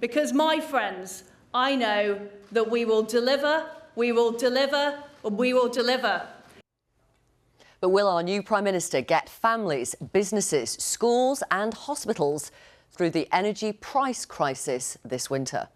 Because, my friends, I know that we will deliver, we will deliver, and we will deliver. But will our new Prime Minister get families, businesses, schools and hospitals through the energy price crisis this winter?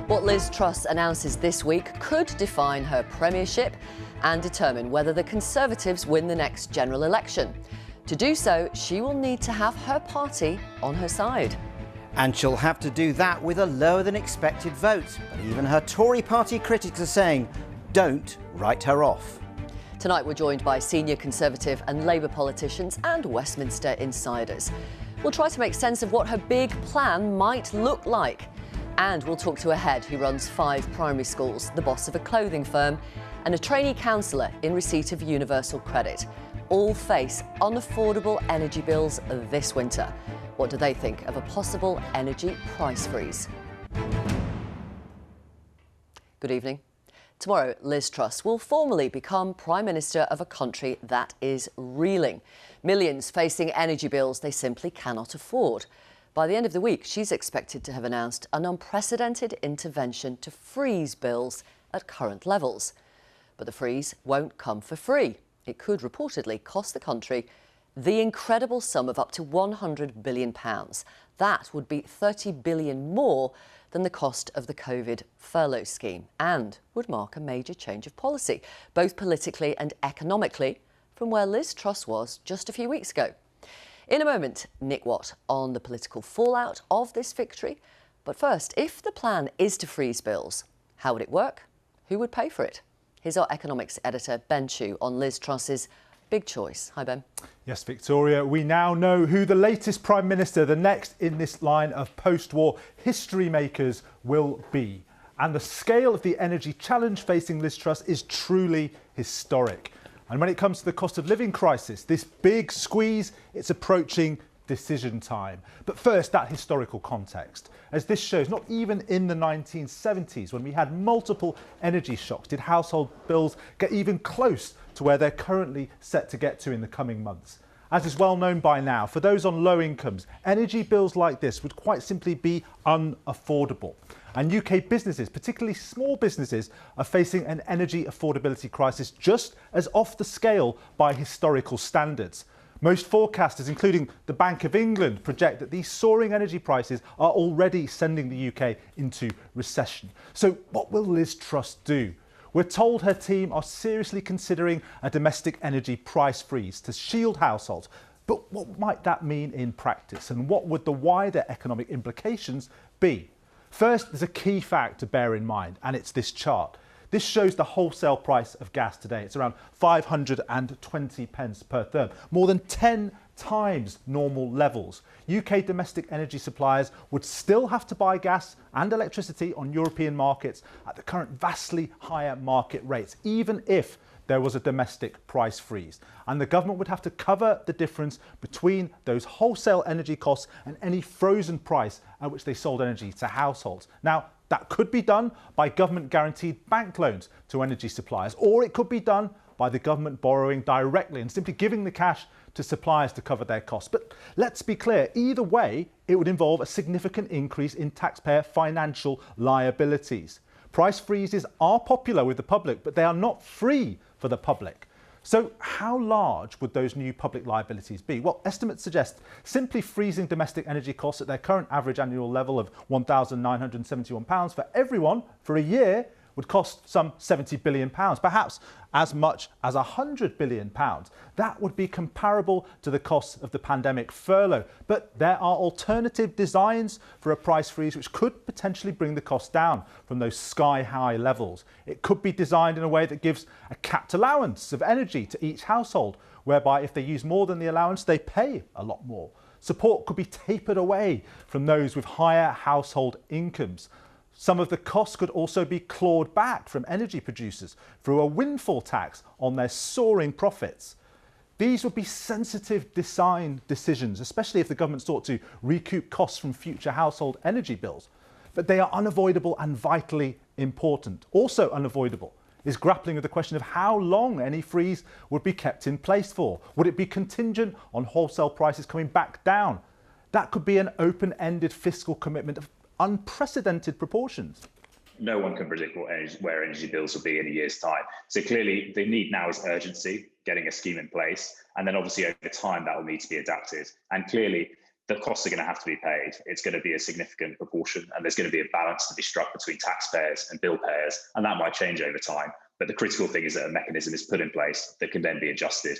What Liz Truss announces this week could define her premiership and determine whether the Conservatives win the next general election. To do so, she will need to have her party on her side. And she'll have to do that with a lower than expected vote. But even her Tory party critics are saying, don't write her off. Tonight we're joined by senior Conservative and Labour politicians and Westminster insiders. We'll try to make sense of what her big plan might look like. And we'll talk to a head who runs 5 primary schools, the boss of a clothing firm, and a trainee counsellor in receipt of universal credit. All face unaffordable energy bills this winter. What do they think of a possible energy price freeze? Good evening. Tomorrow, Liz Truss will formally become Prime Minister of a country that is reeling. Millions facing energy bills they simply cannot afford. By the end of the week, she's expected to have announced an unprecedented intervention to freeze bills at current levels. But the freeze won't come for free. It could reportedly cost the country the incredible sum of up to £100 billion. That would be £30 billion more than the cost of the COVID furlough scheme and would mark a major change of policy, both politically and economically, from where Liz Truss was just a few weeks ago. In a moment, Nick Watt on the political fallout of this victory. But first, if the plan is to freeze bills, how would it work? Who would pay for it? Here's our economics editor, Ben Chu, on Liz Truss's big choice. Hi, Ben. Yes, Victoria, we now know who the latest Prime Minister, the next in this line of post-war history makers, will be. And the scale of the energy challenge facing Liz Truss is truly historic. And when it comes to the cost of living crisis, this big squeeze, it's approaching decision time. But first, that historical context. As this shows, not even in the 1970s, when we had multiple energy shocks, did household bills get even close to where they're currently set to get to in the coming months. As is well known by now, for those on low incomes, energy bills like this would quite simply be unaffordable. And UK businesses, particularly small businesses, are facing an energy affordability crisis just as off the scale by historical standards. Most forecasters, including the Bank of England, project that these soaring energy prices are already sending the UK into recession. So what will Liz Truss do? We're told her team are seriously considering a domestic energy price freeze to shield households. But what might that mean in practice? And what would the wider economic implications be? First, there's a key fact to bear in mind, and it's this chart. This shows the wholesale price of gas today. It's around 520 pence per therm, more than 10 times normal levels. UK domestic energy suppliers would still have to buy gas and electricity on European markets at the current vastly higher market rates, even if there was a domestic price freeze. And the government would have to cover the difference between those wholesale energy costs and any frozen price at which they sold energy to households. Now, that could be done by government guaranteed bank loans to energy suppliers, or it could be done by the government borrowing directly and simply giving the cash to suppliers to cover their costs. But let's be clear, either way, it would involve a significant increase in taxpayer financial liabilities. Price freezes are popular with the public, but they are not free for the public. So how large would those new public liabilities be? Well, estimates suggest simply freezing domestic energy costs at their current average annual level of £1,971 for everyone for a year would cost some £70 billion, perhaps as much as £100 billion. That would be comparable to the costs of the pandemic furlough. But there are alternative designs for a price freeze which could potentially bring the cost down from those sky-high levels. It could be designed in a way that gives a capped allowance of energy to each household, whereby if they use more than the allowance, they pay a lot more. Support could be tapered away from those with higher household incomes. Some of the costs could also be clawed back from energy producers through a windfall tax on their soaring profits. These would be sensitive design decisions, especially if the government sought to recoup costs from future household energy bills. But they are unavoidable and vitally important. Also unavoidable is grappling with the question of how long any freeze would be kept in place for. Would it be contingent on wholesale prices coming back down? That could be an open-ended fiscal commitment of unprecedented proportions. No one can predict where energy bills will be in a year's time. So clearly the need now is urgency, getting a scheme in place. And then obviously over time that will need to be adapted. And clearly the costs are going to have to be paid. It's going to be a significant proportion, and there's going to be a balance to be struck between taxpayers and bill payers. And that might change over time. But the critical thing is that a mechanism is put in place that can then be adjusted.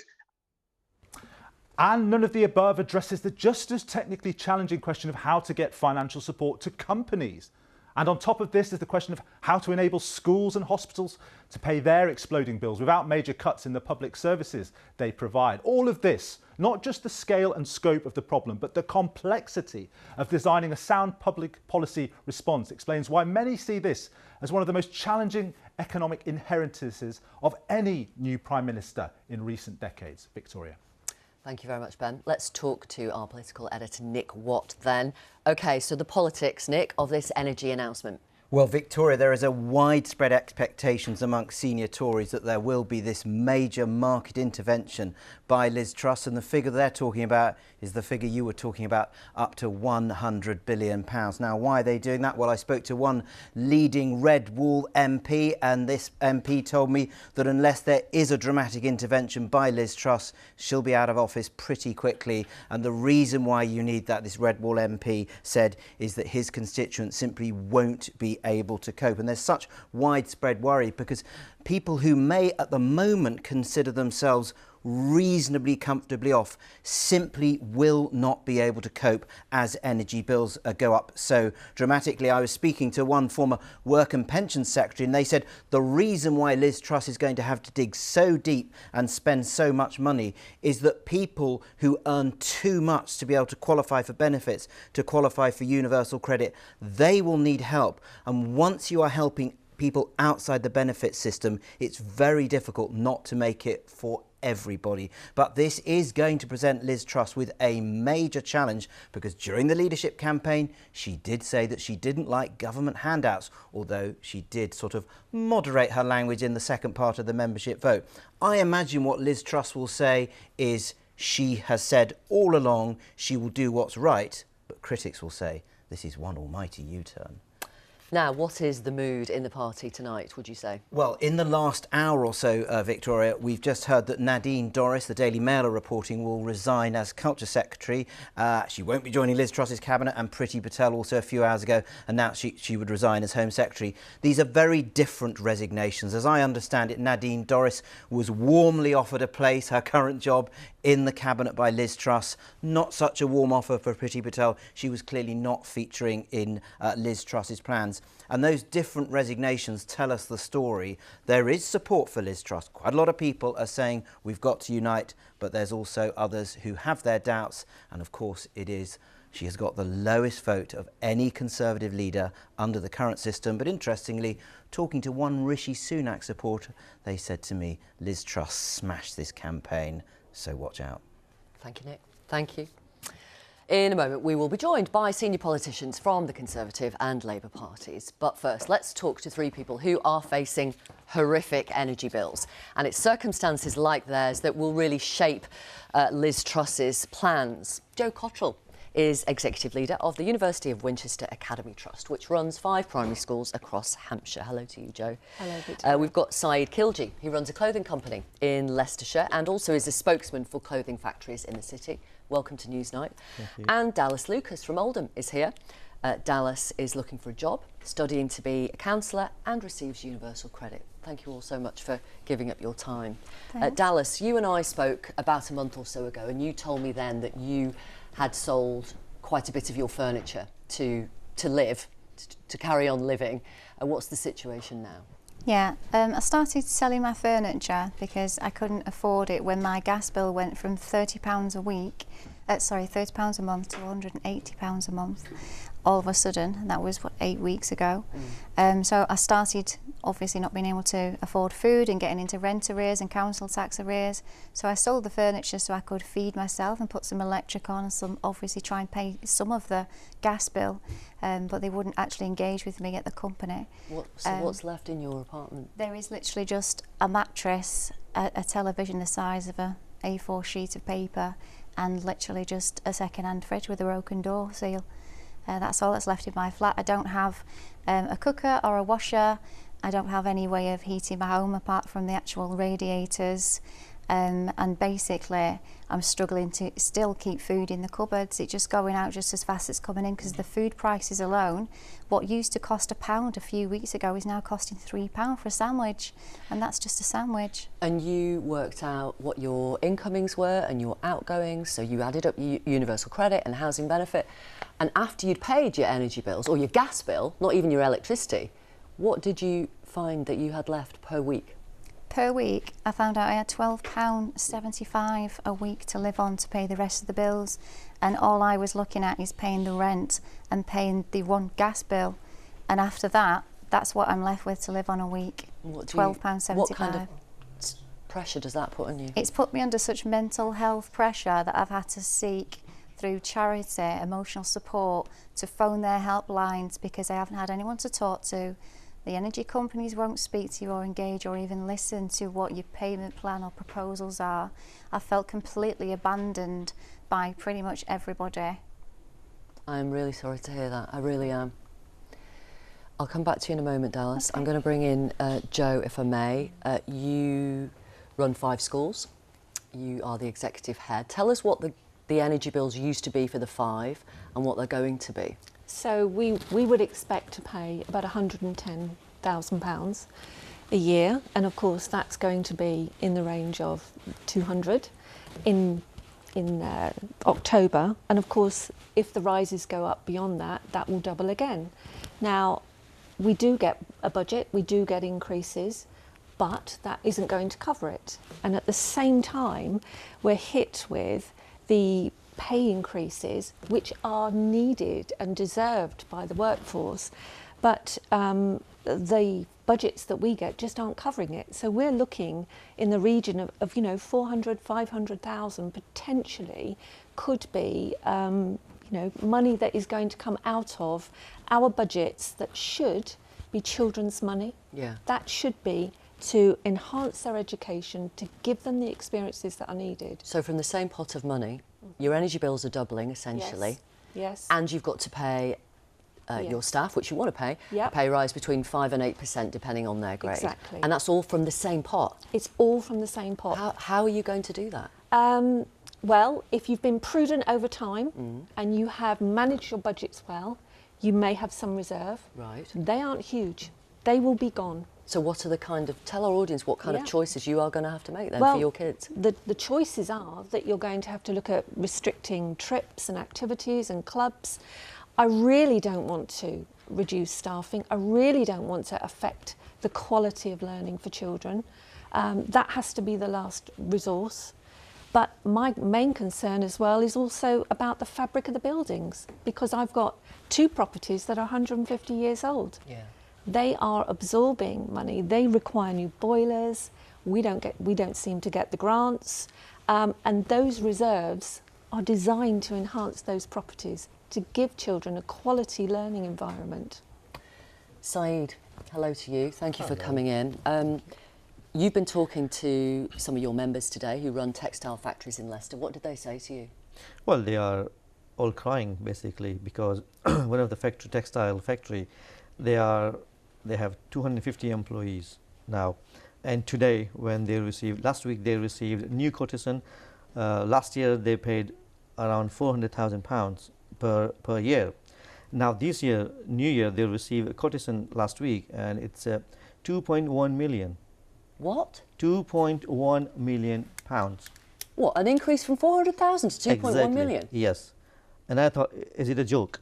And none of the above addresses the just as technically challenging question of how to get financial support to companies. And on top of this is the question of how to enable schools and hospitals to pay their exploding bills without major cuts in the public services they provide. All of this, not just the scale and scope of the problem, but the complexity of designing a sound public policy response, explains why many see this as one of the most challenging economic inheritances of any new Prime Minister in recent decades. Victoria. Thank you very much, Ben. Let's talk to our political editor, Nick Watt, then. OK, so the politics, Nick, of this energy announcement. Well, Victoria, there is a widespread expectations amongst senior Tories that there will be this major market intervention by Liz Truss, and the figure they're talking about is the figure you were talking about, up to £100 billion. Now, why are they doing that? Well, I spoke to one leading Red Wall MP, and this MP told me that unless there is a dramatic intervention by Liz Truss, she'll be out of office pretty quickly. And the reason why you need that, this Red Wall MP said, is that his constituents simply won't be able to cope. And there's such widespread worry because people who may at the moment consider themselves reasonably comfortably off simply will not be able to cope as energy bills go up so dramatically. I was speaking to one former Work and Pensions Secretary, and they said the reason why Liz Truss is going to have to dig so deep and spend so much money is that people who earn too much to be able to qualify for benefits, to qualify for universal credit, they will need help. And once you are helping people outside the benefit system, it's very difficult not to make it for everybody. But this is going to present Liz Truss with a major challenge, because during the leadership campaign she did say that she didn't like government handouts, although she did sort of moderate her language in the second part of the membership vote. I imagine what Liz Truss will say is she has said all along she will do what's right, but critics will say this is one almighty U-turn. Now, what is the mood in the party tonight, would you say? Well, in the last hour or so, Victoria, we've just heard that Nadine Dorries, the Daily Mail are reporting, will resign as Culture Secretary. She won't be joining Liz Truss's cabinet, and Priti Patel also a few hours ago announced she would resign as Home Secretary. These are very different resignations. As I understand it, Nadine Dorries was warmly offered a place, her current job, in the cabinet by Liz Truss. Not such a warm offer for Priti Patel. She was clearly not featuring in Liz Truss's plans. And those different resignations tell us the story. There is support for Liz Truss. Quite a lot of people are saying we've got to unite, but there's also others who have their doubts. And of course she has got the lowest vote of any Conservative leader under the current system. But interestingly, talking to one Rishi Sunak supporter, they said to me, Liz Truss smashed this campaign, so watch out. Thank you, Nick. Thank you. In a moment, we will be joined by senior politicians from the Conservative and Labour parties. But first, let's talk to three people who are facing horrific energy bills. And it's circumstances like theirs that will really shape Liz Truss's plans. Joe Cottrell is executive leader of the University of Winchester Academy Trust, which runs 5 primary schools across Hampshire. Hello to you, Joe. Hello, Victoria. We've got Saeed Khilji, who runs a clothing company in Leicestershire and also is a spokesman for clothing factories in the city. Welcome to Newsnight. And Dallas Lucas from Oldham is here. Dallas is looking for a job, studying to be a counsellor and receives universal credit. Thank you all so much for giving up your time. Dallas, you and I spoke about a month or so ago, and you told me then that you had sold quite a bit of your furniture to live, to carry on living. And what's the situation now? Yeah, I started selling my furniture because I couldn't afford it when my gas bill went from £30 a week sorry, £30 a month to £180 a month all of a sudden, and that was, what, 8 weeks ago. So I started obviously not being able to afford food and getting into rent arrears and council tax arrears. So I sold the furniture so I could feed myself and put some electric on and some, obviously try and pay some of the gas bill, but they wouldn't actually engage with me at the company. So what's left in your apartment? There is literally just a mattress, a television the size of a A4 sheet of paper, and literally just a second-hand fridge with a broken door seal. That's all that's left in my flat. I don't have a cooker or a washer. I don't have any way of heating my home apart from the actual radiators. And basically, I'm struggling to still keep food in the cupboards. It's just going out just as fast as it's coming in, because the food prices alone, what used to cost £1 a few weeks ago is now costing £3 for a sandwich, and that's just a sandwich. And you worked out what your incomings were and your outgoings, so you added up universal credit and housing benefit, and after you'd paid your energy bills, or your gas bill, not even your electricity, what did you find that you had left per week? Per week, I found out I had £12.75 a week to live on to pay the rest of the bills, and all I was looking at is paying the rent and paying the one gas bill, and after that, that's what I'm left with to live on a week. £12.75. What kind of pressure does that put on you? It's put me under such mental health pressure that I've had to seek through charity, emotional support, to phone their helplines because I haven't had anyone to talk to. The energy companies won't speak to you or engage or even listen to what your payment plan or proposals are. I felt completely abandoned by pretty much everybody. I'm really sorry to hear that. I really am. I'll come back to you in a moment, Dallas. Okay. I'm going to bring in Jo, if I may. You run 5 schools. You are the executive head. Tell us what the energy bills used to be for the 5 and what they're going to be. So we would expect to pay about £110,000 a year, and of course that's going to be in the range of 200 in October, and of course if the rises go up beyond that, that will double again. Now we do get a budget, we do get increases, but that isn't going to cover it, and at the same time we're hit with the pay increases which are needed and deserved by the workforce, but the budgets that we get just aren't covering it. So we're looking in the region of 400, 500,000 potentially could be money that is going to come out of our budgets that should be children's money. Yeah. That should be to enhance their education, to give them the experiences that are needed. So from the same pot of money, your energy bills are doubling essentially. Yes. And you've got to pay your staff, which you want to pay, a pay rise between 5 and 8% depending on their grade. Exactly. And that's all from the same pot. It's all from the same pot. How are you going to do that? Well, if you've been prudent over time and you have managed your budgets well, you may have some reserve. Right. They aren't huge. They will be gone. So what are tell our audience what kind of choices you are going to have to make then Well, for your kids? The choices are that you're going to have to look at restricting trips and activities and clubs. I really don't want to reduce staffing. I really don't want to affect the quality of learning for children. That has to be the last resource. But my main concern as well is also about the fabric of the buildings, because I've got 2 properties that are 150 years old. Yeah. They are absorbing money. They require new boilers. We don't seem to get the grants, and those reserves are designed to enhance those properties, to give children a quality learning environment. Saeed, hello to you. Thank you for coming in. You've been talking to some of your members today who run textile factories in Leicester. What did they say to you? Well, they are all crying basically, because one of the textile factory, they have 250 employees now, and today last week they received new quotation. Last year they paid around £400,000 per year. Now this year, new year, they received a quotation last week, and it's 2.1 million. What? 2.1 million pounds. What, an increase from 400,000 to 2.1 million? Yes. And I thought, is it a joke?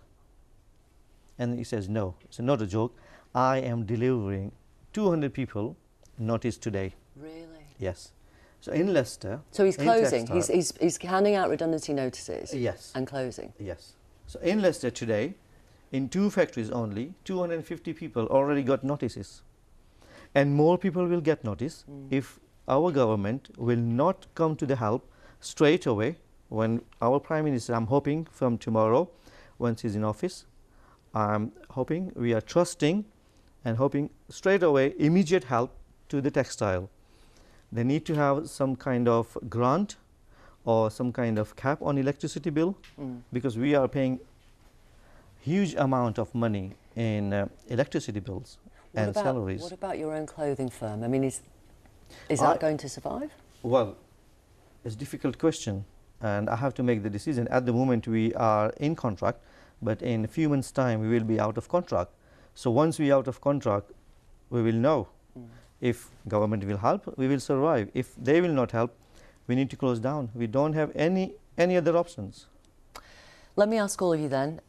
And he says, no, it's not a joke. I am delivering 200 people notice today. Really? Yes. So in Leicester... So he's in closing, textile- he's handing out redundancy notices Yes. and closing. Yes. So in Leicester today, in 2 factories only, 250 people already got notices. And more people will get notice if our government will not come to the help straight away when our Prime Minister, I'm hoping from tomorrow, once he's in office, I'm hoping, we are trusting and hoping straight away immediate help to the textile. They need to have some kind of grant or some kind of cap on electricity bill because we are paying huge amount of money in electricity bills and salaries. What about your own clothing firm? I mean, is that going to survive? Well, it's a difficult question and I have to make the decision. At the moment we are in contract, but in a few months' time we will be out of contract. So once we are out of contract, we will know if government will help, we will survive. If they will not help, we need to close down. We don't have any other options. Let me ask all of you then,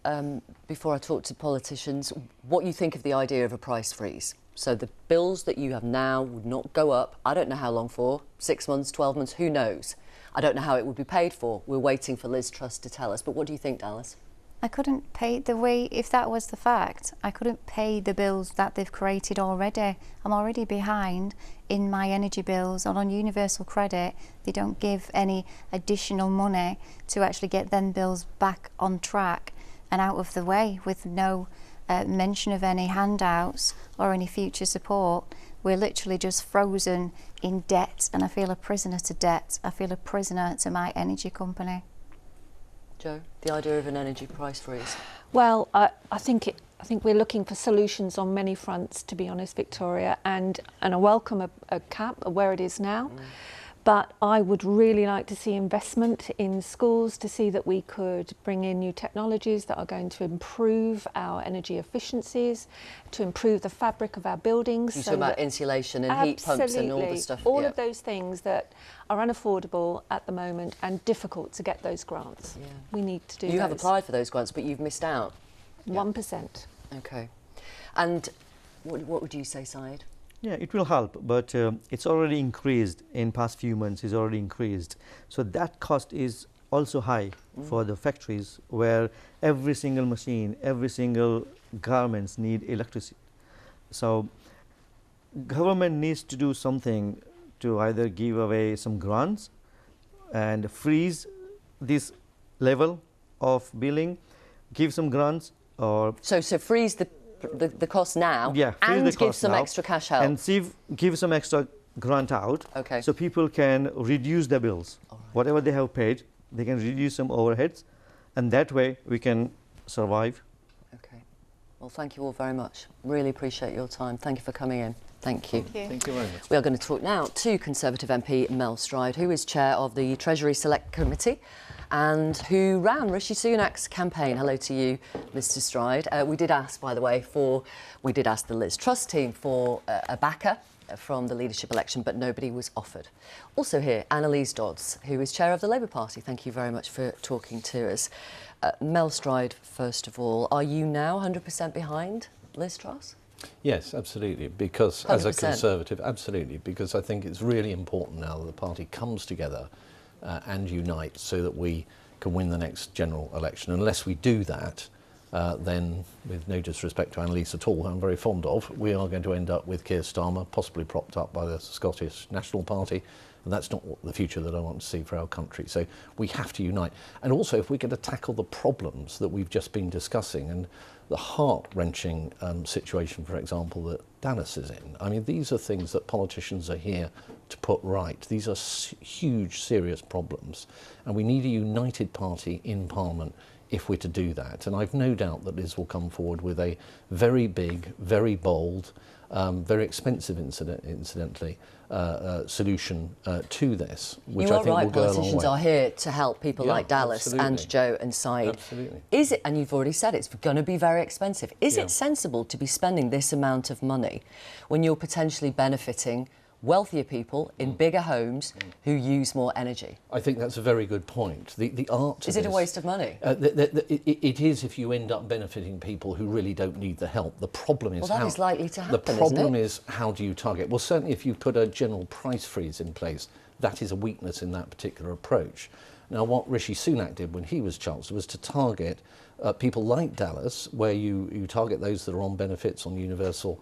before I talk to politicians, what you think of the idea of a price freeze. So the bills that you have now would not go up, I don't know how long for, 6 months, 12 months, who knows? I don't know how it would be paid for. We're waiting for Liz Truss to tell us. But what do you think, Dallas? I couldn't pay the way, if that was the fact, I couldn't pay the bills that they've created already. I'm already behind in my energy bills, and on universal credit they don't give any additional money to actually get them bills back on track and out of the way with no mention of any handouts or any future support. We're literally just frozen in debt, and I feel a prisoner to debt. I feel a prisoner to my energy company. Jo, the idea of an energy price freeze? Well, I think we're looking for solutions on many fronts, to be honest, Victoria, and I welcome a cap where it is now. But I would really like to see investment in schools to see that we could bring in new technologies that are going to improve our energy efficiencies, to improve the fabric of our buildings. You talk about insulation and heat pumps and all the stuff. All of those things that are unaffordable at the moment and difficult to get those grants. We need to do You have applied for those grants, but you've missed out. 1%. Okay. And what would you say, Syed? Yeah, it will help, but it's already increased in past few months. It's already increased, so that cost is also high for the factories where every single machine, every single garments need electricity. So government needs to do something to either give away some grants and freeze this level of billing, give some grants, or so freeze the cost now, and give some extra cash help. And give some extra grant out, so people can reduce their bills. Whatever they have paid, they can reduce some overheads, and that way we can survive. Okay. Well, thank you all very much. Really appreciate your time. Thank you for coming in. Thank you. Thank you very much. We are going to talk now to Conservative MP Mel Stride, who is chair of the Treasury Select Committee and who ran Rishi Sunak's campaign. Hello to you, Mr. Stride. We did ask, by the way, we did ask the Liz Truss team for a backer from the leadership election, but nobody was offered. Also here, Annalise Dodds, who is chair of the Labour Party. Thank you very much for talking to us. Mel Stride, first of all, are you now 100% behind Liz Truss? Yes, absolutely, because 100%. As a Conservative, absolutely, because I think it's really important now that the party comes together and unite so that we can win the next general election. Unless we do that, then, with no disrespect to Annalise at all, who I'm very fond of, we are going to end up with Keir Starmer, possibly propped up by the Scottish National Party, and that's not the future that I want to see for our country. So we have to unite. And also, if we're going to tackle the problems that we've just been discussing, and the heart-wrenching situation, for example, that Dallas is in. I mean, these are things that politicians are here to put right. These are huge, serious problems, and we need a united party in Parliament if we're to do that. And I've no doubt that Liz will come forward with a very big, very bold, very expensive, incidentally, solution to this, which I think will go a long way. Politicians are here to help people like Dallas and Jo and Syed. Absolutely. Is it, and you've already said it's going to be very expensive, is it sensible to be spending this amount of money when you're potentially benefiting wealthier people in bigger homes who use more energy? I think that's a very good point. The art to Is it a waste of money? It is if you end up benefiting people who really don't need the help. The problem is that is likely to happen, the problem is how do you target? Well, certainly if you put a general price freeze in place, that is a weakness in that particular approach. Now, what Rishi Sunak did when he was Chancellor was to target people like Dallas, where you target those that are on benefits, on universal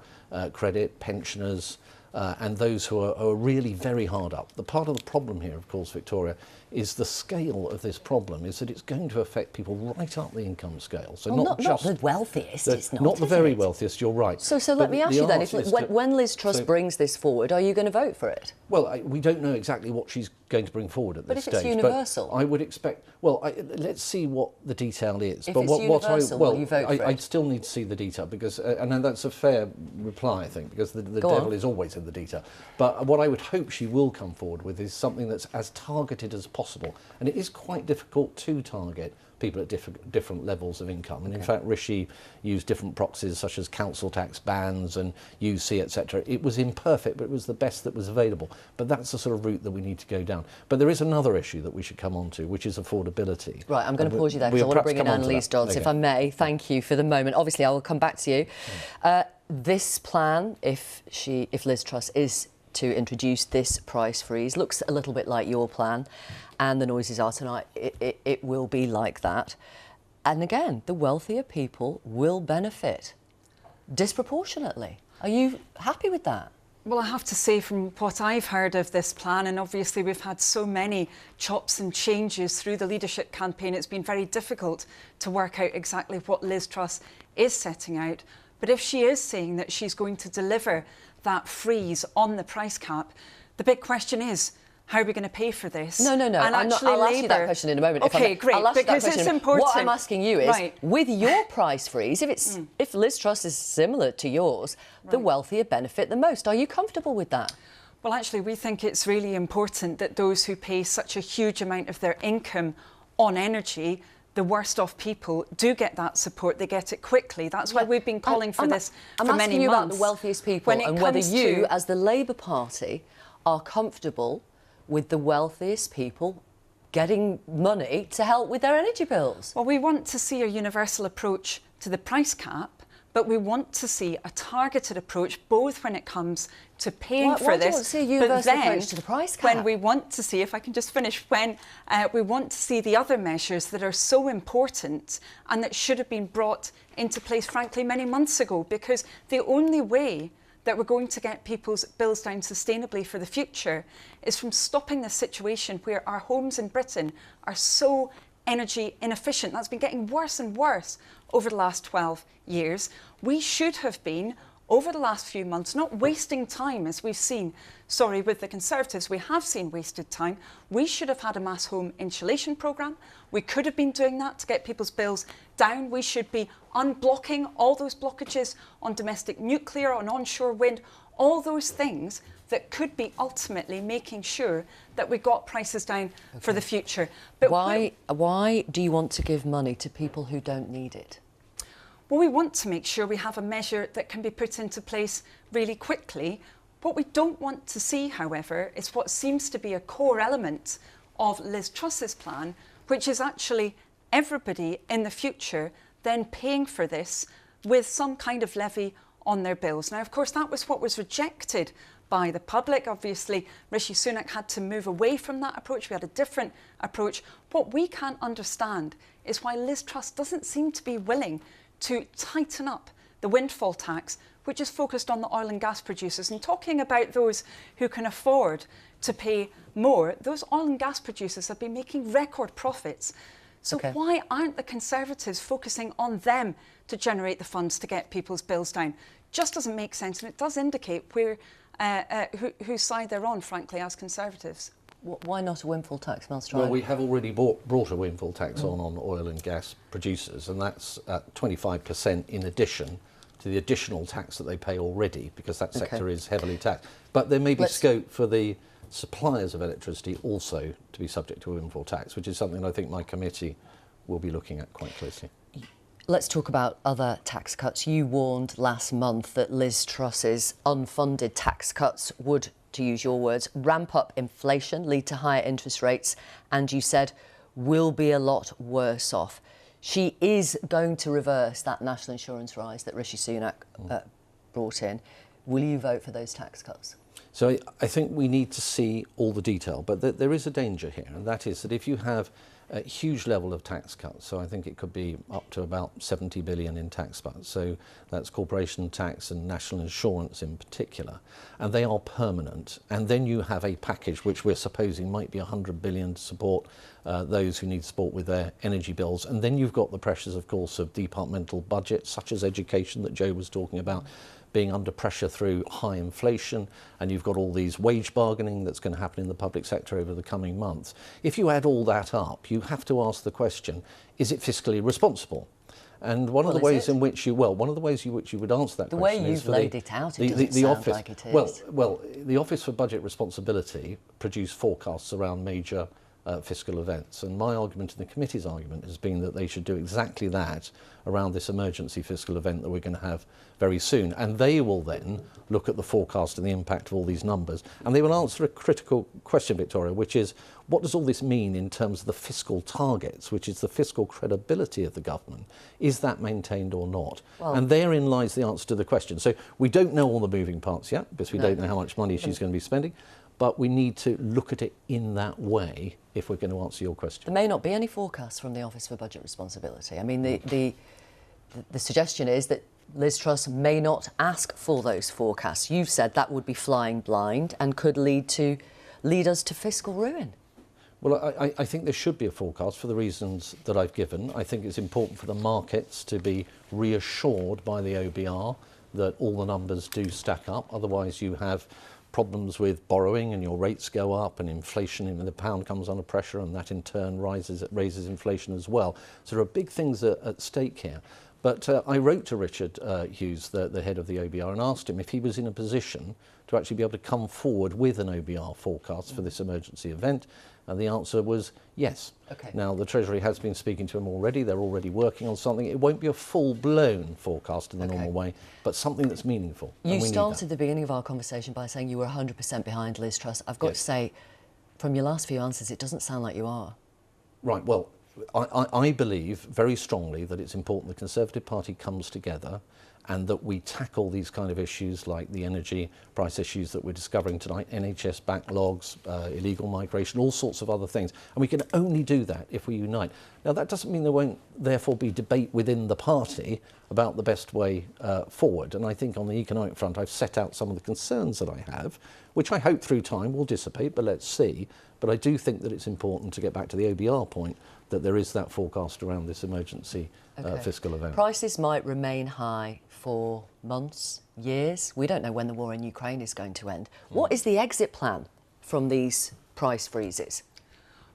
credit, pensioners, and those who are really very hard up. The part of the problem here, of course, Victoria, is the scale of this problem is that it's going to affect people right up the income scale. So well, not the wealthiest, it's not the very wealthiest, you're right. So let me ask you then, when Liz Truss brings this forward, are you going to vote for it? Well, we don't know exactly what she's going to bring forward at this stage. But if it's universal? But I would expect, well, let's see what the detail is. If but it's universal, will you vote for it? I still need to see the detail because, and that's a fair reply, I think, because the devil is always in the detail. But what I would hope she will come forward with is something that's as targeted as possible. And it is quite difficult to target people at different levels of income. And in fact, Rishi used different proxies such as council tax bans and UC, etc. It was imperfect, but it was the best that was available. But that's the sort of route that we need to go down. But there is another issue that we should come on to, which is affordability. Right, I'm going to pause you there because I want to bring in Annalise Dodds, if I may. Thank you for the moment. Obviously, I will come back to you. This plan, if Liz Truss is to introduce this price freeze, looks a little bit like your plan. And the noises are tonight, it will be like that. And again, the wealthier people will benefit disproportionately. Are you happy with that? Well, I have to say, from what I've heard of this plan, and obviously we've had so many chops and changes through the leadership campaign, it's been very difficult to work out exactly what Liz Truss is setting out. But if she is saying that she's going to deliver that freeze on the price cap, the big question is, how are we going to pay for this? No. And I'll ask you that question in a moment. OK, great, because it's important. What I'm asking you is, with your price freeze, if Liz Truss is similar to yours, the wealthier benefit the most. Are you comfortable with that? Well, actually, we think it's really important that those who pay such a huge amount of their income on energy, the worst off people, do get that support. They get it quickly. That's why we've been calling for this for many months. I'm asking you about the wealthiest people and whether you, as the Labour Party, are comfortable with the wealthiest people getting money to help with their energy bills. Well, we want to see a universal approach to the price cap, but we want to see a targeted approach both when it comes to paying for this. Why do you want to see a universal approach to the price cap? When we want to see, if I can just finish, when we want to see the other measures that are so important and that should have been brought into place, frankly, many months ago, because the only way that we're going to get people's bills down sustainably for the future is from stopping the situation where our homes in Britain are so energy inefficient. That's been getting worse and worse over the last 12 years. We should have been, over the last few months, not wasting time as we've seen. Sorry, with the Conservatives, we have seen wasted time. We should have had a mass home insulation programme. We could have been doing that to get people's bills down. We should be unblocking all those blockages on domestic nuclear, on onshore wind, all those things that could be ultimately making sure that we got prices down for the future. But why do you want to give money to people who don't need it? Well, we want to make sure we have a measure that can be put into place really quickly. What we don't want to see, however, is what seems to be a core element of Liz Truss's plan, which is actually everybody in the future then paying for this with some kind of levy on their bills. Now, of course, that was what was rejected by the public. Obviously, Rishi Sunak had to move away from that approach. We had a different approach. What we can't understand is why Liz Truss doesn't seem to be willing to tighten up the windfall tax, which is focused on the oil and gas producers. And talking about those who can afford to pay more, those oil and gas producers have been making record profits. So why aren't the Conservatives focusing on them to generate the funds to get people's bills down? Just doesn't make sense, and it does indicate where whose side they're on, frankly, as Conservatives. Why not a windfall tax, Mel Stride? Well, we have already brought a windfall tax on oil and gas producers, and that's at 25% in addition to the additional tax that they pay already, because that sector is heavily taxed. But there may be scope for the suppliers of electricity also to be subject to a windfall tax, which is something I think my committee will be looking at quite closely. Let's talk about other tax cuts. You warned last month that Liz Truss's unfunded tax cuts would, to use your words, ramp up inflation, lead to higher interest rates, and you said we'll be a lot worse off. She is going to reverse that national insurance rise that Rishi Sunak brought in. Will you vote for those tax cuts? So I think we need to see all the detail, but there is a danger here, and that is that if you have a huge level of tax cuts, so I think it could be up to about 70 billion in tax cuts, so that's corporation tax and national insurance in particular, and they are permanent, and then you have a package which we're supposing might be 100 billion to support those who need support with their energy bills, and then you've got the pressures, of course, of departmental budgets such as education that Joe was talking about, being under pressure through high inflation, and you've got all these wage bargaining that's going to happen in the public sector over the coming months. If you add all that up, you have to ask the question, is it fiscally responsible? And one of the ways in which you would answer that question is... The way you've laid it out, it doesn't sound like it is. Well, the Office for Budget Responsibility produce forecasts around major fiscal events, and my argument and the committee's argument has been that they should do exactly that around this emergency fiscal event that we're going to have very soon, and they will then look at the forecast and the impact of all these numbers, and they will answer a critical question, Victoria, which is, what does all this mean in terms of the fiscal targets, which is the fiscal credibility of the government? Is that maintained or not? Well, and therein lies the answer to the question. So we don't know all the moving parts yet, because we don't know how much money she's going to be spending, but we need to look at it in that way if we're going to answer your question. There may not be any forecasts from the Office for Budget Responsibility. I mean, the suggestion is that Liz Truss may not ask for those forecasts. You've said that would be flying blind and could lead us to fiscal ruin. Well, I think there should be a forecast for the reasons that I've given. I think it's important for the markets to be reassured by the OBR that all the numbers do stack up. Otherwise, you have problems with borrowing and your rates go up and inflation, and the pound comes under pressure, and that in turn raises inflation as well. So there are big things at stake here. But I wrote to Richard Hughes, the head of the OBR, and asked him if he was in a position to actually be able to come forward with an OBR forecast for this emergency event. And the answer was yes. Okay. Now, the Treasury has been speaking to him already. They're already working on something. It won't be a full-blown forecast in the normal way, but something that's meaningful. You started the beginning of our conversation by saying you were 100% behind Liz Truss. I've got to say, from your last few answers, it doesn't sound like you are. Right, well, I believe very strongly that it's important the Conservative Party comes together and that we tackle these kind of issues like the energy price issues that we're discovering tonight, NHS backlogs, illegal migration, all sorts of other things. And we can only do that if we unite. Now, that doesn't mean there won't therefore be debate within the party about the best way forward. And I think on the economic front, I've set out some of the concerns that I have, which I hope through time will dissipate, but let's see. But I do think that it's important to get back to the OBR point, that there is that forecast around this emergency fiscal event. Prices might remain high for months, years. We don't know when the war in Ukraine is going to end. What is the exit plan from these price freezes?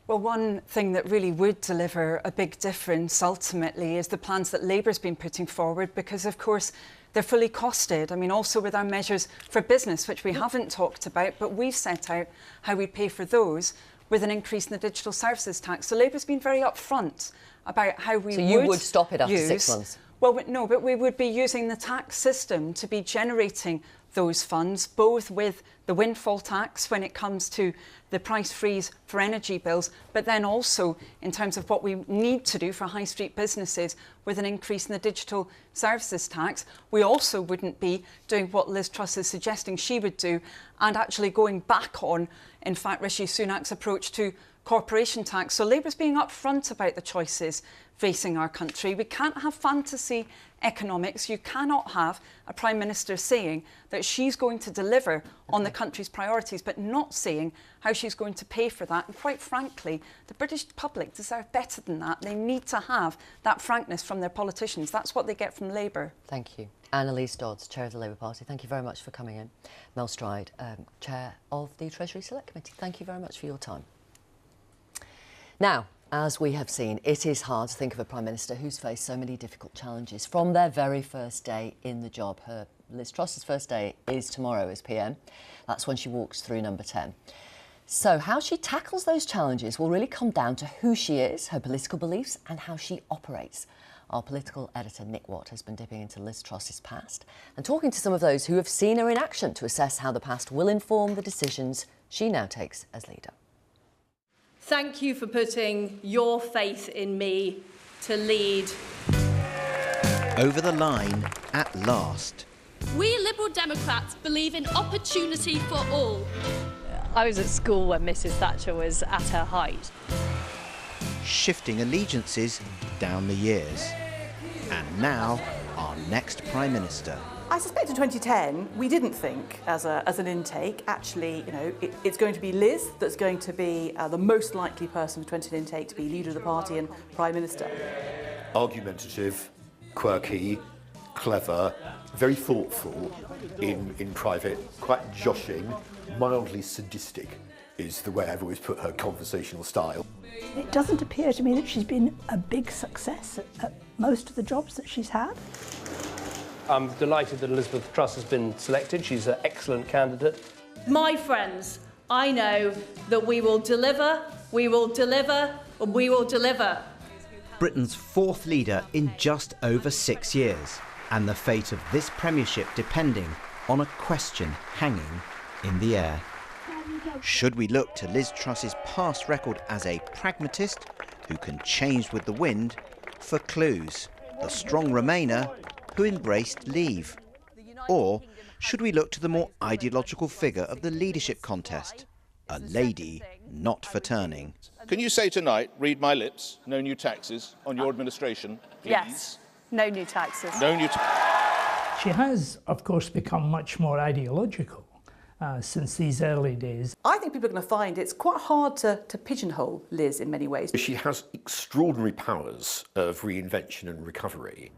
Well, one thing that really would deliver a big difference ultimately is the plans that Labour's been putting forward, because of course they're fully costed. I mean, also with our measures for business, which we haven't talked about, but we've set out how we pay for those with an increase in the digital services tax. So Labour's been very upfront about how we So you would stop it after 6 months? Well, no, but we would be using the tax system to be generating those funds, both with the windfall tax when it comes to the price freeze for energy bills, but then also in terms of what we need to do for high street businesses with an increase in the digital services tax. We also wouldn't be doing what Liz Truss is suggesting she would do and actually going back on, in fact, Rishi Sunak's approach to corporation tax. So Labour's being upfront about the choices facing our country. We can't have fantasy economics. You cannot have a Prime Minister saying that she's going to deliver on the country's priorities, but not saying how she's going to pay for that. And quite frankly, the British public deserve better than that. They need to have that frankness from their politicians. That's what they get from Labour. Thank you. Annalise Dodds, Chair of the Labour Party, thank you very much for coming in. Mel Stride, Chair of the Treasury Select Committee, thank you very much for your time. Now, as we have seen, it is hard to think of a Prime Minister who's faced so many difficult challenges from their very first day in the job. Liz Truss's first day is tomorrow as PM. That's when she walks through number 10. So how she tackles those challenges will really come down to who she is, her political beliefs and how she operates. Our political editor, Nick Watt, has been dipping into Liz Truss's past and talking to some of those who have seen her in action to assess how the past will inform the decisions she now takes as leader. Thank you for putting your faith in me to lead. Over the line at last. We Liberal Democrats believe in opportunity for all. I was at school when Mrs Thatcher was at her height. Shifting allegiances down the years. And now, our next Prime Minister. I suspect in 2010 we didn't think as an intake. Actually, you know, it's going to be Liz that's going to be the most likely person for 2010 intake to be leader of the party and Prime Minister. Argumentative, quirky, clever, very thoughtful in private, quite joshing, mildly sadistic is the way I've always put her conversational style. It doesn't appear to me that she's been a big success at most of the jobs that she's had. I'm delighted that Elizabeth Truss has been selected. She's an excellent candidate. My friends, I know that we will deliver, we will deliver, and we will deliver. Britain's fourth leader in just over 6 years, and the fate of this premiership depending on a question hanging in the air. Should we look to Liz Truss's past record as a pragmatist who can change with the wind for clues? The strong Remainer who embraced leave? Or should we look to the more ideological figure of the leadership contest, a lady not for turning? Can you say tonight, read my lips, no new taxes on your administration, please? Yes, no new taxes. No new She has, of course, become much more ideological since these early days. I think people are going to find it's quite hard to pigeonhole Liz in many ways. She has extraordinary powers of reinvention and recovery.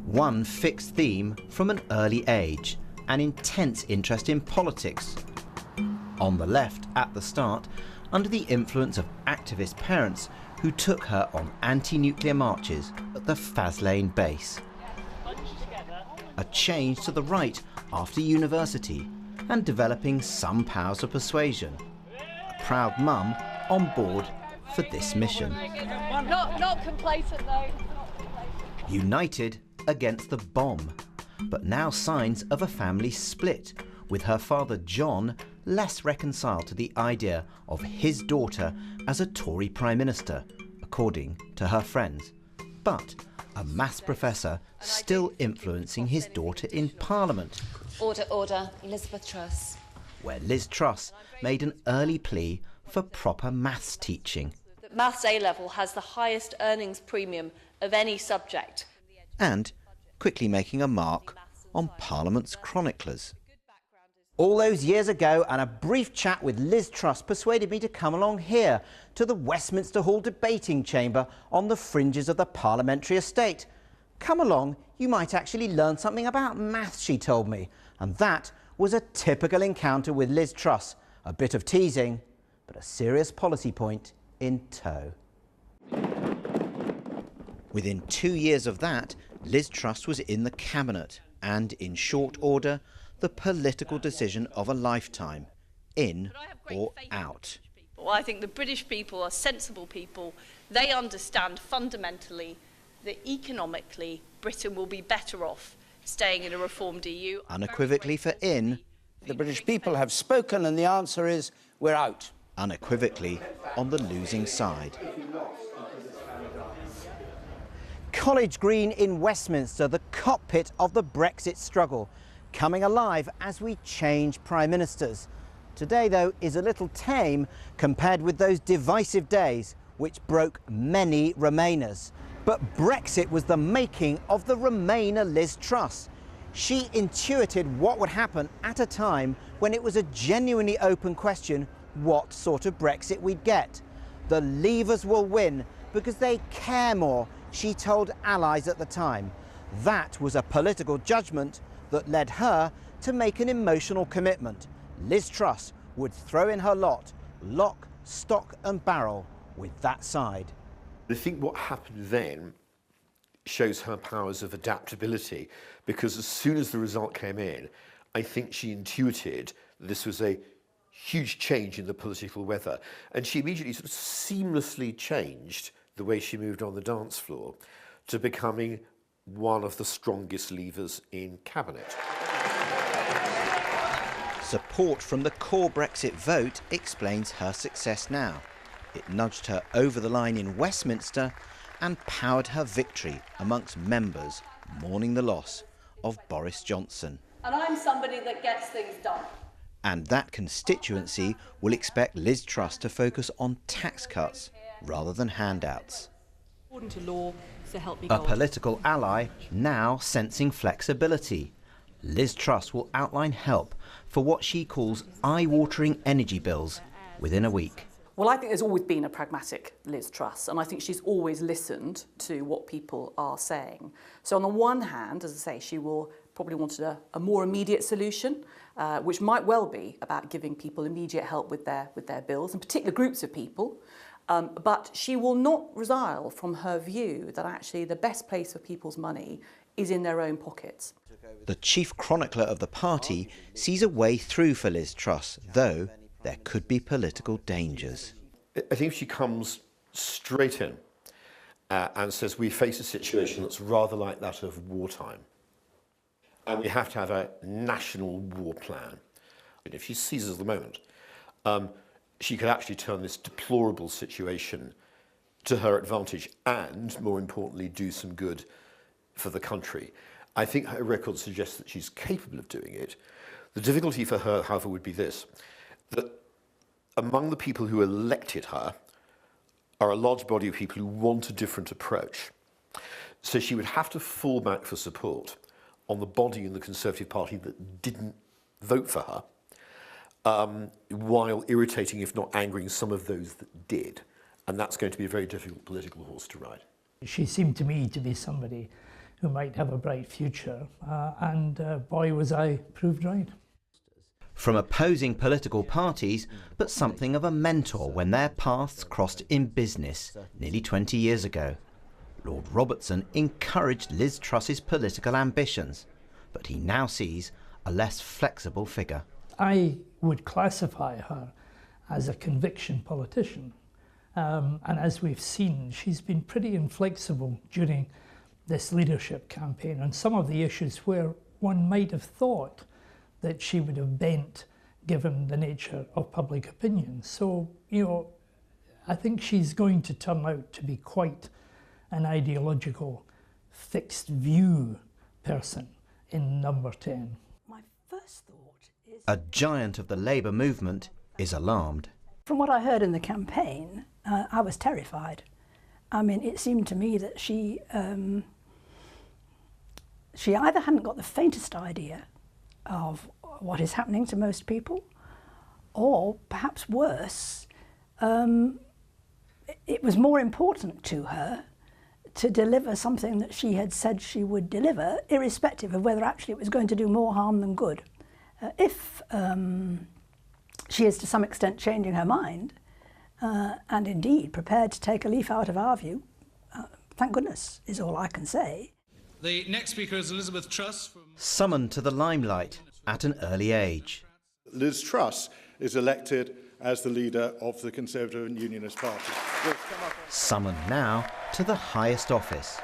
One fixed theme from an early age, an intense interest in politics. On the left, at the start, under the influence of activist parents who took her on anti-nuclear marches at the Faslane base. A change to the right after university and developing some powers of persuasion. A proud mum on board for this mission. Not complacent though. United against the bomb, but now signs of a family split, with her father John less reconciled to the idea of his daughter as a Tory Prime Minister, according to her friends. But a maths professor still influencing his daughter in Parliament. Order, order, Elizabeth Truss. Where Liz Truss made an early plea for proper maths teaching. Maths A-level has the highest earnings premium of any subject. And quickly making a mark on Parliament's chroniclers. All those years ago, and a brief chat with Liz Truss persuaded me to come along here to the Westminster Hall debating chamber on the fringes of the parliamentary estate. Come along, you might actually learn something about maths, she told me. And that was a typical encounter with Liz Truss. A bit of teasing, but a serious policy point in tow. Within 2 years of that, Liz Truss was in the cabinet and, in short order, the political decision of a lifetime, in or out. Well, I think the British people are sensible people. They understand fundamentally that economically Britain will be better off staying in a reformed EU. Unequivocally for in. The British people have spoken and the answer is we're out. Unequivocally on the losing side. College Green in Westminster, the cockpit of the Brexit struggle, coming alive as we change Prime Ministers. Today, though, is a little tame compared with those divisive days which broke many Remainers. But Brexit was the making of the Remainer Liz Truss. She intuited what would happen at a time when it was a genuinely open question what sort of Brexit we'd get. The Leavers will win because they care more, she told allies at the time. That was a political judgment that led her to make an emotional commitment. Liz Truss would throw in her lot, lock, stock and barrel with that side. I think what happened then shows her powers of adaptability, because as soon as the result came in, I think she intuited this was a huge change in the political weather, and she immediately sort of seamlessly changed the way she moved on the dance floor to becoming one of the strongest levers in cabinet. Support from the core Brexit vote explains her success now. It nudged her over the line in Westminster and powered her victory amongst members mourning the loss of Boris Johnson. And I'm somebody that gets things done. And that constituency will expect Liz Truss to focus on tax cuts rather than handouts. According to law, so help me A God. political ally now sensing flexibility. Liz Truss will outline help for what she calls eye-watering energy bills within a week. Well, I think there's always been a pragmatic Liz Truss, and I think she's always listened to what people are saying. So on the one hand, as I say, she will probably wanted a more immediate solution, which might well be about giving people immediate help with their bills, and particular groups of people. But she will not resile from her view that actually the best place for people's money is in their own pockets. The chief chronicler of the party sees a way through for Liz Truss, though there could be political dangers. I think if she comes straight in and says we face a situation that's rather like that of wartime, and we have to have a national war plan. And if she seizes the moment, she could actually turn this deplorable situation to her advantage and, more importantly, do some good for the country. I think her record suggests that she's capable of doing it. The difficulty for her, however, would be this, that among the people who elected her are a large body of people who want a different approach. So she would have to fall back for support on the body in the Conservative Party that didn't vote for her, while irritating, if not angering, some of those that did. And that's going to be a very difficult political horse to ride. She seemed to me to be somebody who might have a bright future, and boy was I proved right. From opposing political parties, but something of a mentor when their paths crossed in business nearly 20 years ago. Lord Robertson encouraged Liz Truss's political ambitions, but he now sees a less flexible figure. I would classify her as a conviction politician, and as we've seen, she's been pretty inflexible during this leadership campaign on some of the issues where one might have thought that she would have bent given the nature of public opinion. So, you know, I think she's going to turn out to be quite an ideological, fixed view person in number 10. My first thought is... A giant of the Labour movement is alarmed. From what I heard in the campaign, I was terrified. I mean, it seemed to me that she either hadn't got the faintest idea of what is happening to most people, or perhaps worse, it was more important to her to deliver something that she had said she would deliver, irrespective of whether actually it was going to do more harm than good. If she is to some extent changing her mind, and indeed prepared to take a leaf out of our view, thank goodness, is all I can say. The next speaker is Elizabeth Truss. Summoned to the limelight at an early age. Liz Truss is elected as the leader of the Conservative and Unionist Party. Summoned now to the highest office.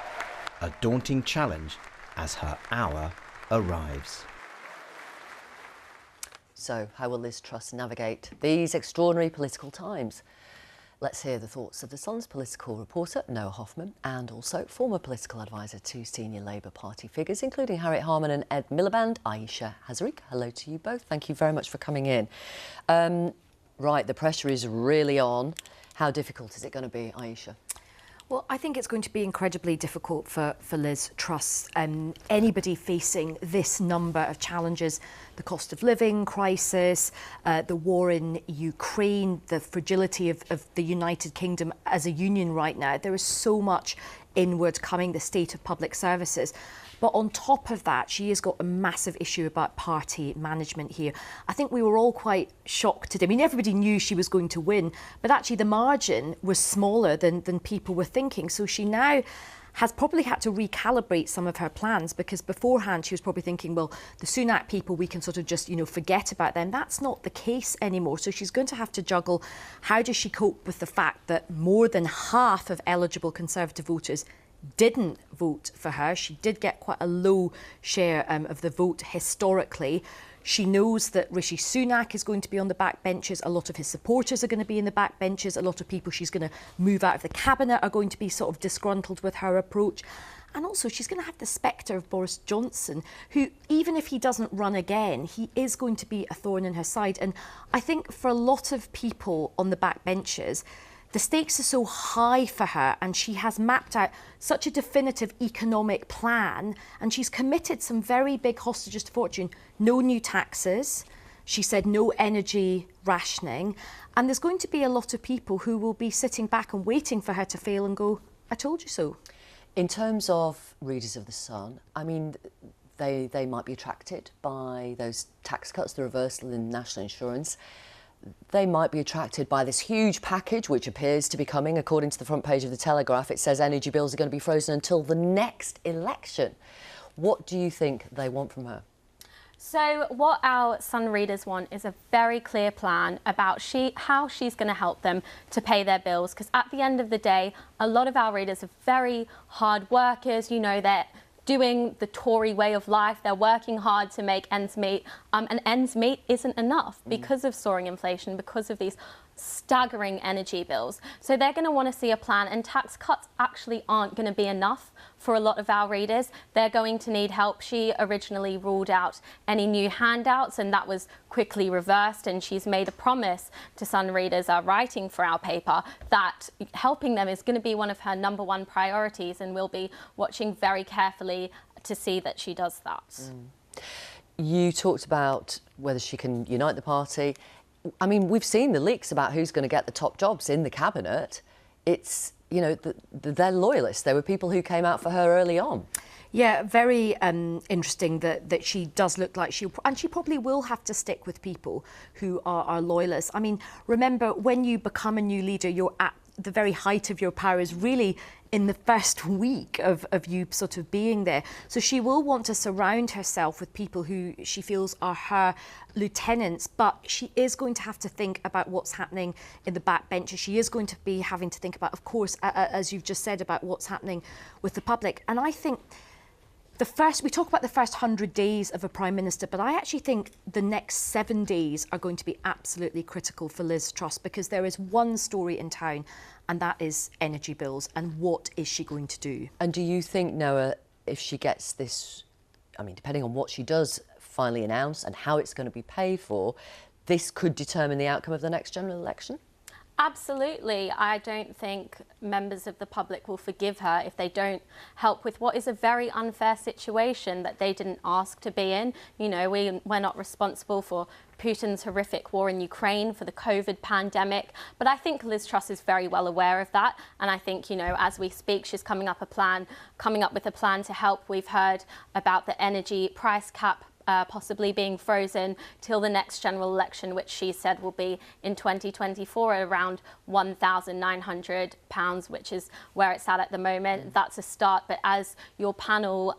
A daunting challenge as her hour arrives. So, how will Liz Truss navigate these extraordinary political times? Let's hear the thoughts of The Sun's political reporter, Noah Hoffman, and also former political advisor to senior Labour Party figures, including Harriet Harman and Ed Miliband. Aisha Hazarik, hello to you both. Thank you very much for coming in. Right, the pressure is really on. How difficult is it going to be, Aisha? Well, I think it's going to be incredibly difficult for Liz Truss. Anybody facing this number of challenges, the cost of living crisis, the war in Ukraine, the fragility of the United Kingdom as a union right now, there is so much inward coming, the state of public services. But on top of that, she has got a massive issue about party management here. I think we were all quite shocked today. I mean, everybody knew she was going to win, but actually the margin was smaller than people were thinking. So she now has probably had to recalibrate some of her plans, because beforehand she was probably thinking, well, the Sunak people, we can sort of just, forget about them. That's not the case anymore. So she's going to have to juggle, how does she cope with the fact that more than half of eligible Conservative voters didn't vote for her. She did get quite a low share of the vote historically. She knows that Rishi Sunak is going to be on the backbenches. A lot of his supporters are going to be in the backbenches. A lot of people she's going to move out of the cabinet are going to be sort of disgruntled with her approach. And also, she's going to have the spectre of Boris Johnson, who, even if he doesn't run again, he is going to be a thorn in her side. And I think for a lot of people on the backbenches, the stakes are so high for her, and she has mapped out such a definitive economic plan, and she's committed some very big hostages to fortune. No new taxes. She said no energy rationing. And there's going to be a lot of people who will be sitting back and waiting for her to fail and go, I told you so. In terms of readers of The Sun, I mean, they might be attracted by those tax cuts, the reversal in national insurance. They might be attracted by this huge package, which appears to be coming. According to the front page of The Telegraph, it says energy bills are going to be frozen until the next election. What do you think they want from her? So what our Sun readers want is a very clear plan about how she's going to help them to pay their bills. Because at the end of the day, a lot of our readers are very hard workers. You know, they're doing the Tory way of life. They're working hard to make ends meet. And ends meet isn't enough because of soaring inflation, because of these staggering energy bills. So they're going to want to see a plan, and tax cuts actually aren't going to be enough for a lot of our readers. They're going to need help. She originally ruled out any new handouts, and that was quickly reversed, and she's made a promise to Sun readers writing for our paper that helping them is going to be one of her #1 priorities, and we'll be watching very carefully to see that she does that. You talked about whether she can unite the party. I mean, we've seen the leaks about who's going to get the top jobs in the cabinet. It's, you know, they're loyalists. There were people who came out for her early on. Yeah, very interesting that she does look like she probably will have to stick with people who are loyalists. I mean, remember, when you become a new leader, you're at the very height of your power is really in the first week of you sort of being there. So she will want to surround herself with people who she feels are her lieutenants, but she is going to have to think about what's happening in the backbenches. She is going to be having to think about, of course, as you've just said, about what's happening with the public. And I think we talk about the first 100 days of a Prime Minister, but I actually think the next 7 days are going to be absolutely critical for Liz Truss, because there is one story in town, and that is energy bills. And what is she going to do? And do you think, Noah, if she gets this, I mean, depending on what she does finally announce and how it's going to be paid for, this could determine the outcome of the next general election? Absolutely. I don't think members of the public will forgive her if they don't help with what is a very unfair situation that they didn't ask to be in. You know, we're not responsible for Putin's horrific war in Ukraine, for the COVID pandemic. But I think Liz Truss is very well aware of that. And I think, you know, as we speak, she's coming up with a plan to help. We've heard about the energy price cap possibly being frozen till the next general election, which she said will be in 2024 at around £1,900, which is where it's at the moment. That's a start. But as your panel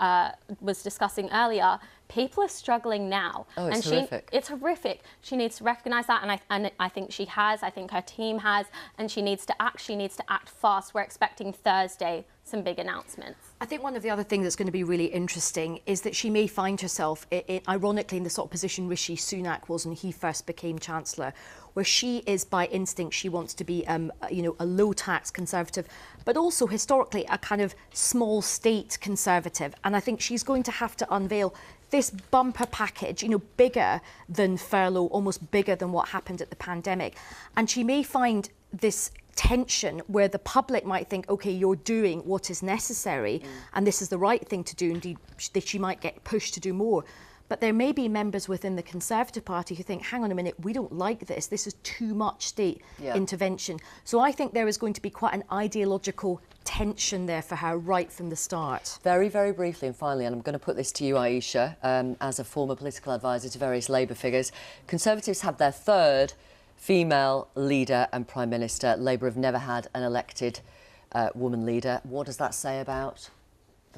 was discussing earlier, people are struggling now. Oh, it's horrific. It's horrific. She needs to recognise that, and I think she has. I think her team has, and she needs to act. She needs to act fast. We're expecting Thursday some big announcements. I think one of the other things that's going to be really interesting is that she may find herself, ironically, in the sort of position Rishi Sunak was when he first became Chancellor, where she is by instinct, she wants to be, you know, a low-tax Conservative, but also historically a kind of small state Conservative. And I think she's going to have to unveil this bumper package, you know, bigger than furlough, almost bigger than what happened at the pandemic. And she may find this tension where the public might think, OK, you're doing what is necessary and this is the right thing to do. Indeed, that she might get pushed to do more. But there may be members within the Conservative Party who think, hang on a minute, we don't like this. This is too much state intervention. So I think there is going to be quite an ideological tension there for her right from the start. Very, very briefly and finally, and I'm going to put this to you, Aisha, as a former political advisor to various Labour figures. Conservatives have their third female leader and Prime Minister. Labour have never had an elected woman leader. What does that say about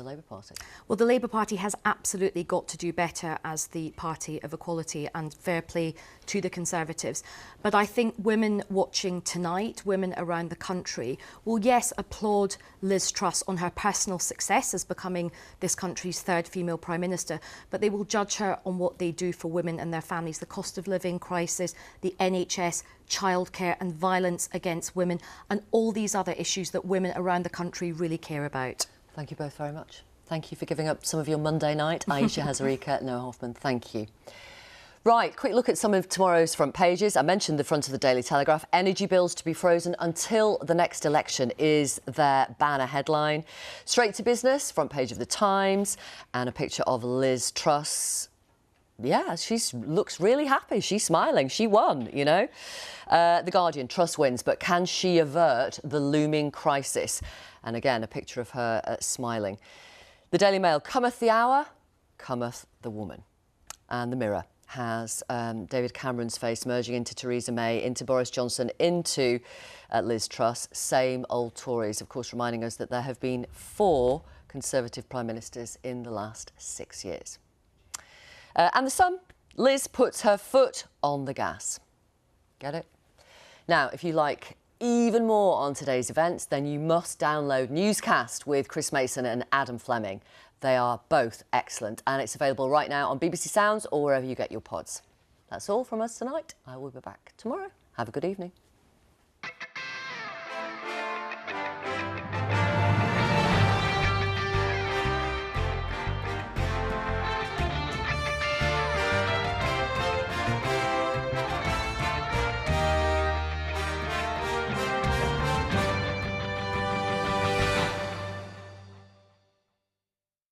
the Labour Party? Well, the Labour Party has absolutely got to do better as the party of equality, and fair play to the Conservatives. But I think women watching tonight, women around the country, will, yes, applaud Liz Truss on her personal success as becoming this country's third female Prime Minister, but they will judge her on what they do for women and their families, the cost of living crisis, the NHS, childcare and violence against women, and all these other issues that women around the country really care about. Thank you both very much. Thank you for giving up some of your Monday night. Aisha Hazarika, Noah Hoffman, thank you. Right, quick look at some of tomorrow's front pages. I mentioned the front of the Daily Telegraph. Energy bills to be frozen until the next election is their banner headline. Straight to business, front page of the Times, and a picture of Liz Truss. Yeah, she looks really happy. She's smiling. She won, you know. The Guardian, Truss wins, but can she avert the looming crisis? And again, a picture of her smiling. The Daily Mail, cometh the hour, cometh the woman. And the Mirror has David Cameron's face merging into Theresa May, into Boris Johnson, into Liz Truss. Same old Tories, of course, reminding us that there have been 4 Conservative Prime Ministers in the last 6 years. And The Sun, Liz puts her foot on the gas. Get it? Now, if you like even more on today's events, then you must download Newscast with Chris Mason and Adam Fleming. They are both excellent, and it's available right now on BBC Sounds or wherever you get your pods. That's all from us tonight. I will be back tomorrow. Have a good evening.